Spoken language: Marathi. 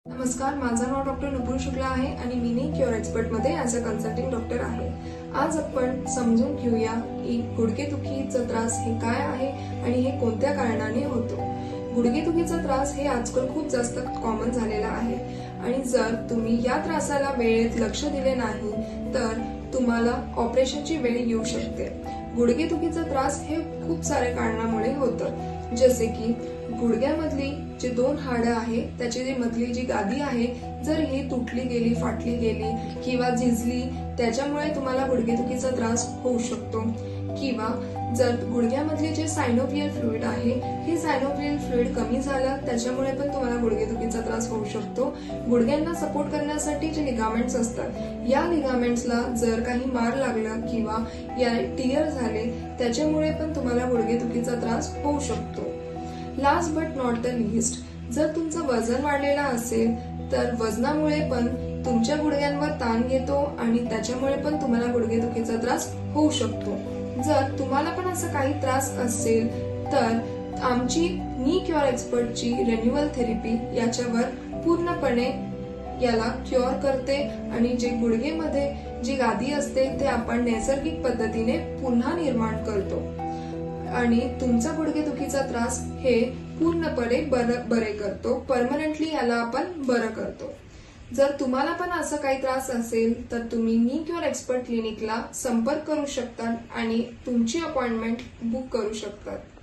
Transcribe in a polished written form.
नमस्कार, माझं नाव डॉक्टर नुपुर शुक्ला आहे आणि मी नी क्युअर एक्सपर्टमध्ये ॲज अ कन्सल्टिंग डॉक्टर आहे। आज आपण समजून घेऊया की गुडघेदुखीचा त्रास हे काय आहे आणि हे कोणत्या कारणाने होतो। गुडघेदुखीचा त्रास हे आजकाल खूप जास्त कॉमन झालेला आहे आणि जर तुम्ही या त्रासाला वेळेत लक्ष दिले नाही तर तुम्हाला ऑपरेशनची वेळ येऊ शकते। गुडघेदुखीचा त्रास हे खूप साऱ्या कारणामुळे होतं, जसे की गुडघ्यामधली जे दोन हाडं आहे त्याची जी मधली जी गादी आहे जर ही तुटली गेली, फाटली गेली किंवा झिजली, त्याच्यामुळे तुम्हाला गुडघेदुखीचा त्रास होऊ शकतो। किंवा जर गुडघ्यामधले जे सायनोव्हियल फ्लुइड आहे हे सायनोव्हियल फ्लुइड कमी झालं त्याच्यामुळे पण तुम्हाला गुडघेदुखीचा त्रास होऊ शकतो। गुडघ्यांना सपोर्ट करण्यासाठी जे लिगामेंट्स असतात या लिगामेंट्सला जर काही मार लागला किंवा या टियर झाले त्याच्यामुळे पण तुम्हाला गुडघेदुखीचा त्रास होऊ शकतो। Last but not the list, जर तुमचं वजन वाढलेलं असेल तर वजनामुळे पण तुमच्या गुडघ्यांवर ताण येतो आणि त्याच्यामुळे पण तुम्हाला गुडघेदुखीचा त्रास होऊ शकतो। जर तुम्हाला पण असं काही त्रास असेल तर आमची नी क्युअर एक्सपर्टची रिन्युअल थेरपी याच्यावर पूर्णपणे याला क्युअर करते आणि जे गुडघेमध्ये जी गादी असते ते आपण नैसर्गिक पद्धतीने पुन्हा निर्माण करतो आणि तुमचा गुडघेदुखीचा त्रास हे पूर्णपणे बरे करतो। परमनंटली याला आपण बरं करतो। जर तुम्हाला पण असं काही त्रास असेल तर तुम्ही नी क्युअर एक्सपर्ट क्लिनिकला संपर्क करू शकता आणि तुमची अपॉइंटमेंट बुक करू शकता।